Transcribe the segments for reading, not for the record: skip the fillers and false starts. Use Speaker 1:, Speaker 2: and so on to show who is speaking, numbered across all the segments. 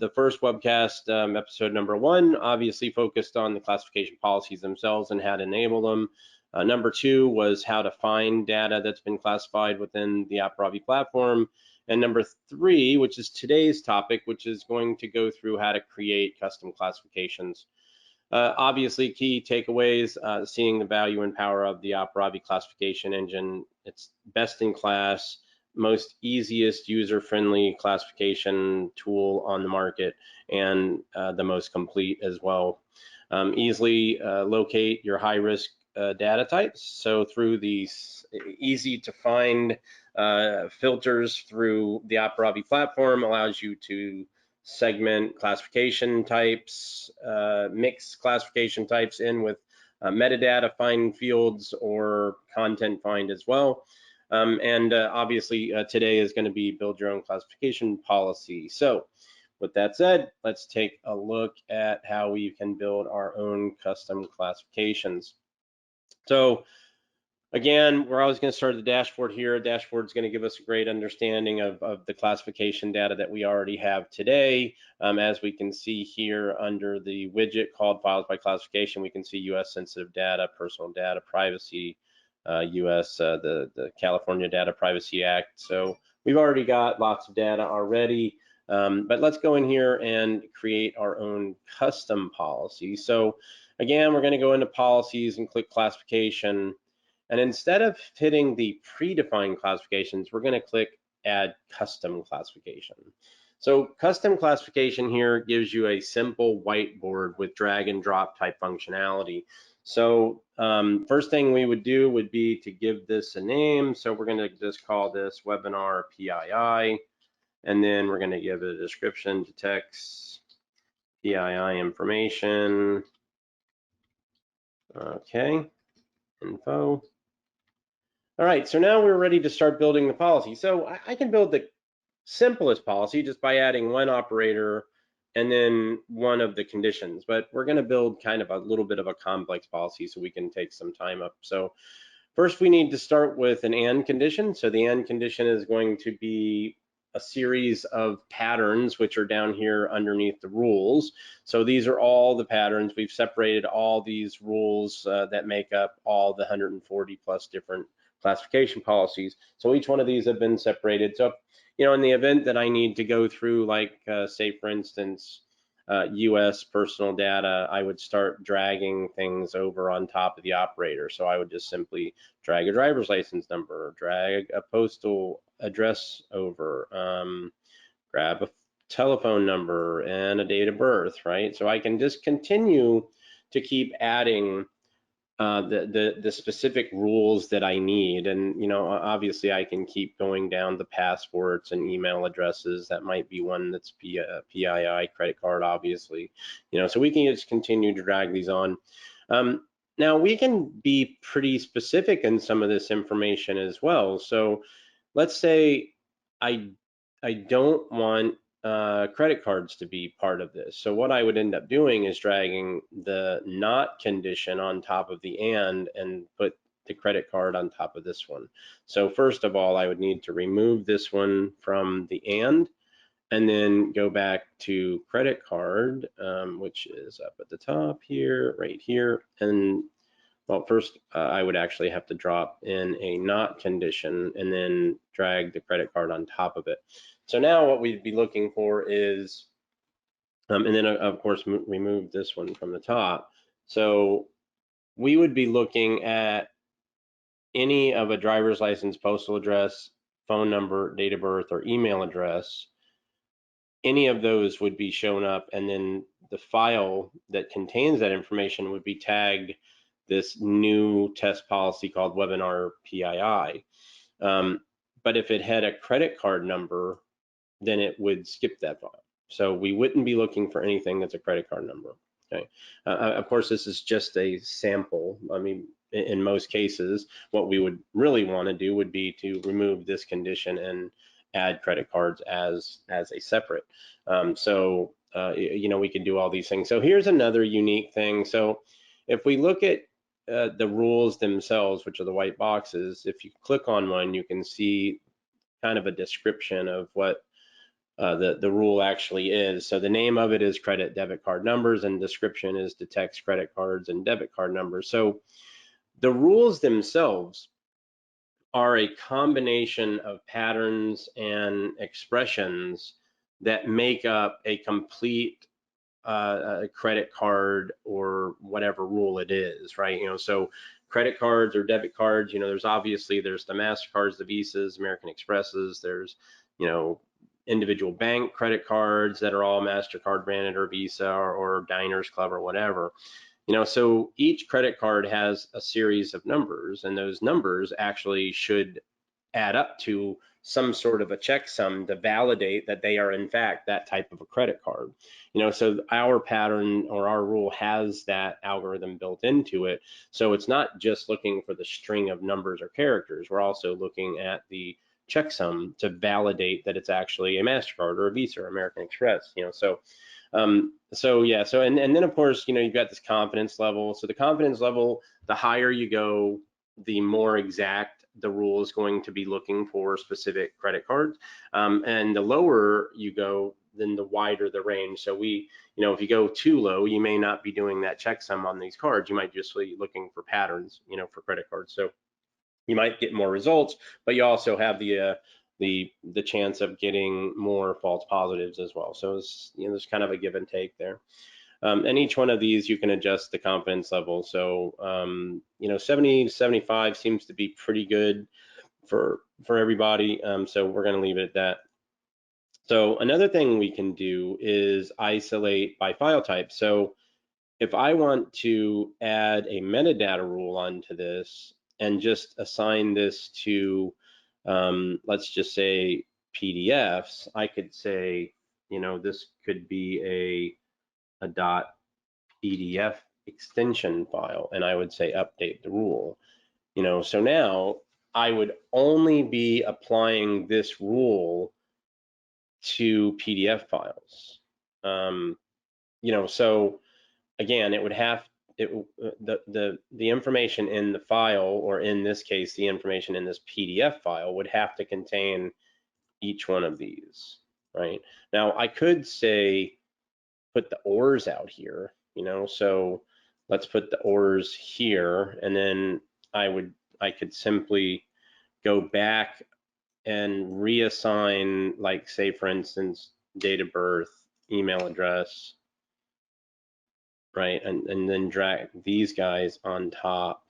Speaker 1: the first webcast, episode number 1, obviously focused on the classification policies themselves and how to enable them. Number 2 was how to find data that's been classified within the Aparavi platform. And number 3, which is today's topic, which is going to go through how to create custom classifications. Obviously, key takeaways, seeing the value and power of the Aparavi classification engine. It's best in class, most easiest user-friendly classification tool on the market, and the most complete as well. Easily locate your high-risk data types. So through these easy to find filters through the Aparavi platform allows you to segment classification types, mix classification types in with metadata find fields or content find as well. Obviously today is going to be build your own classification policy. So with that said, let's take a look at how we can build our own custom classifications. So again, we're always going to start at the dashboard here. Dashboard is going to give us a great understanding of the classification data that we already have today. As we can see here under the widget called Files by Classification, we can see U.S. sensitive data, personal data, privacy, U.S. The California Data Privacy Act. So we've already got lots of data already. But let's go in here and create our own custom policy. So again, we're going to go into policies and click classification. And instead of hitting the predefined classifications, we're going to click add custom classification. So custom classification here gives you a simple whiteboard with drag and drop type functionality. So first thing we would do would be to give this a name. So we're going to just call this webinar PII. And then we're going to give it a description to text PII information. Okay, info. All right, so now we're ready to start building the policy. So I can build the simplest policy just by adding one operator and then one of the conditions, but we're going to build kind of a little bit of a complex policy so we can take some time up. So first we need to start with an and condition. So the and condition is going to be a series of patterns which are down here underneath the rules. So these are all the patterns. We've separated all these rules that make up all the 140 plus different classification policies. So each one of these have been separated. So, you know, in the event that I need to go through, like say for instance, US personal data, I would start dragging things over on top of the operator. So I would just simply drag a driver's license number, drag a postal address over, grab a telephone number and a date of birth, right? So I can just continue to keep adding the specific rules that I need. And, you know, obviously I can keep going down the passwords and email addresses. That might be one that's PII, credit card, obviously, you know, so we can just continue to drag these on. Now we can be pretty specific in some of this information as well. So let's say I don't want credit cards to be part of this. So what I would end up doing is dragging the not condition on top of the and put the credit card on top of this one. So first of all, I would need to remove this one from the and then go back to credit card, which is up at the top here, right here. And well, first I would actually have to drop in a not condition and then drag the credit card on top of it. So now what we'd be looking for is, and then of course remove this one from the top. So we would be looking at any of a driver's license, postal address, phone number, date of birth, or email address. Any of those would be shown up, and then the file that contains that information would be tagged this new test policy called webinar PII. But if it had a credit card number, then it would skip that file. So we wouldn't be looking for anything that's a credit card number. Okay. Of course, this is just a sample. I mean, in most cases, what we would really want to do would be to remove this condition and add credit cards as a separate. You know, we can do all these things. So here's another unique thing. So if we look at the rules themselves, which are the white boxes, if you click on one, you can see kind of a description of what the rule actually is. So the name of it is credit debit card numbers, and description is detects credit cards and debit card numbers. So the rules themselves are a combination of patterns and expressions that make up a complete a credit card or whatever rule it is, right? So credit cards or debit cards, there's obviously there's the MasterCards, the Visas, American Expresses, there's, you know, individual bank credit cards that are all MasterCard branded or Visa or Diners Club or whatever. So each credit card has a series of numbers, and those numbers actually should add up to some sort of a checksum to validate that they are in fact that type of a credit card. So our pattern or our rule has that algorithm built into it. So it's not just looking for the string of numbers or characters. We're also looking at the checksum to validate that it's actually a MasterCard or a Visa or American Express. So yeah, and then of course, you've got this confidence level. So the confidence level, the higher you go, the more exact the rule is going to be looking for specific credit cards. And the lower you go, then the wider the range. So if you go too low, you may not be doing that checksum on these cards. You might just be looking for patterns, for credit cards. So you might get more results, but you also have the chance of getting more false positives as well. So there's kind of a give and take there. And each one of these you can adjust the confidence level. So 70 to 75 seems to be pretty good for everybody. So we're going to leave it at that. So another thing we can do is isolate by file type. So if I want to add a metadata rule onto this and just assign this to, let's just say PDFs, I could say, this could be a .pdf extension file, and I would say update the rule. So now I would only be applying this rule to PDF files. So again, it would have the information in the file, or in this case, the information in this PDF file would have to contain each one of these, right? Now I could say put the ORs out here, so let's put the ORs here, and then I could simply go back and reassign, like say for instance, date of birth, email address, right? And then drag these guys on top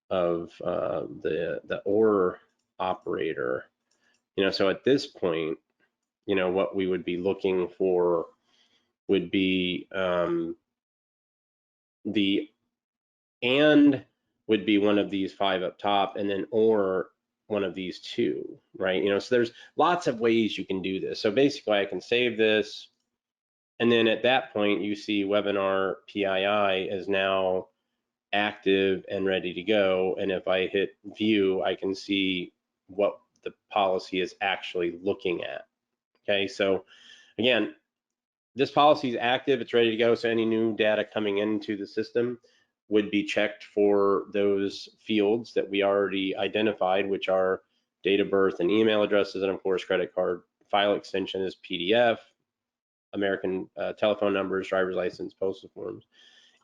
Speaker 1: of the OR operator. So at this point, what we would be looking for would be the and would be one of these 5 up top, and then or one of these 2, right? So there's lots of ways you can do this. So basically I can save this, and then at that point you see webinar PII is now active and ready to go. And if I hit view, I can see what the policy is actually looking at. Okay, so again, this policy is active, it's ready to go. So any new data coming into the system would be checked for those fields that we already identified, which are date of birth and email addresses, and of course credit card file extension is PDF, American telephone numbers, driver's license, postal forms.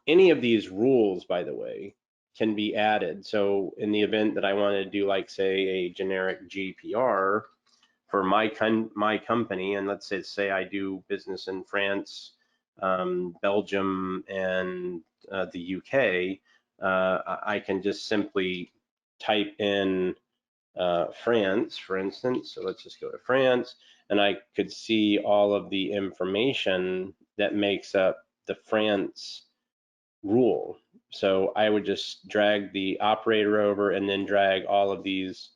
Speaker 1: Any of these rules, by the way, can be added. So in the event that I want to do, like say a generic GDPR for my company, and let's say I do business in France, Belgium, and the UK, I can just simply type in France, for instance. So let's just go to France, and I could see all of the information that makes up the France rule. So I would just drag the operator over and then drag all of these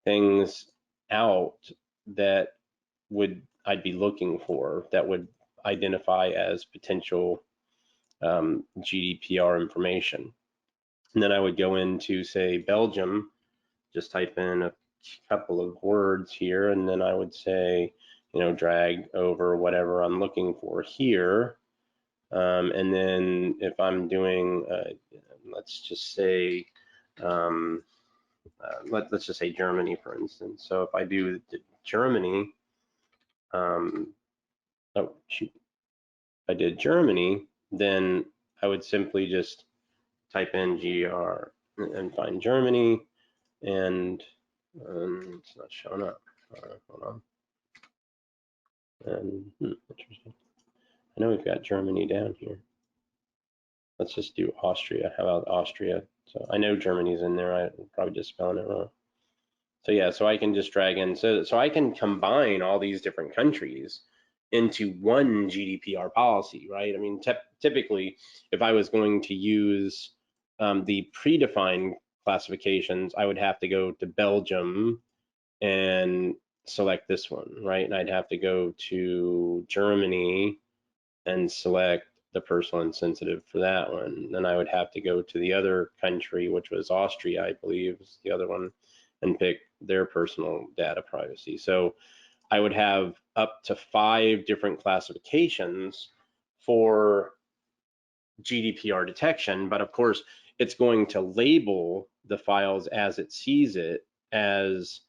Speaker 1: things out that I'd be looking for, that would identify as potential GDPR information. And then I would go into, say, Belgium, just type in a couple of words here, and then I would say, drag over whatever I'm looking for here. And then if I'm doing, let's just say, let's just say Germany, for instance. So if I do Germany, Oh, shoot. If I did Germany, then I would simply just type in GR and find Germany, and it's not showing up. Hold on. And interesting. I know we've got Germany down here. Let's just do Austria. How about Austria? So I know Germany's in there. I'm probably just spelling it wrong. So yeah, so I can just drag in. So I can combine all these different countries into one GDPR policy, right? I mean, typically, if I was going to use the predefined classifications, I would have to go to Belgium and select this one, right? And I'd have to go to Germany and select the personal and sensitive for that one. Then I would have to go to the other country, which was Austria, I believe, is the other one, and pick their personal data privacy. So I would have up to 5 different classifications for GDPR detection, but of course, it's going to label the files as it sees it as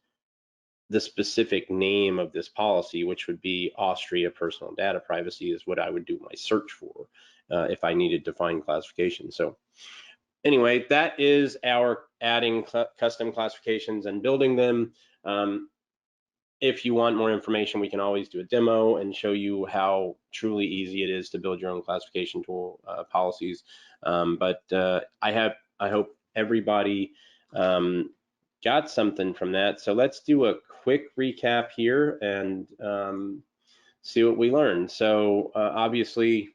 Speaker 1: the specific name of this policy, which would be Austria personal data privacy, is what I would do my search for if I needed to find classification. So anyway, that is our adding custom classifications and building them. If you want more information, we can always do a demo and show you how truly easy it is to build your own classification tool policies. But I hope everybody got something from that. So let's do a quick recap here and see what we learned. So obviously,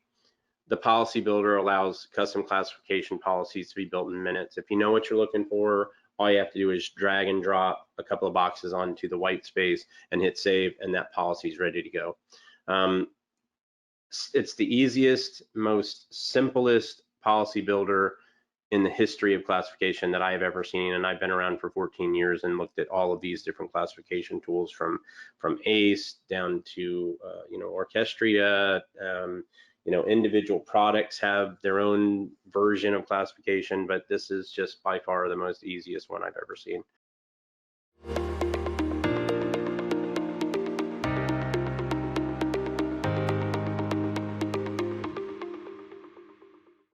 Speaker 1: the policy builder allows custom classification policies to be built in minutes. If you know what you're looking for, all you have to do is drag and drop a couple of boxes onto the white space and hit save, and that policy is ready to go. It's the easiest, most simplest policy builder in the history of classification that I have ever seen, and I've been around for 14 years and looked at all of these different classification tools from ACE down to Orchestria. Individual products have their own version of classification, but this is just by far the most easiest one I've ever seen.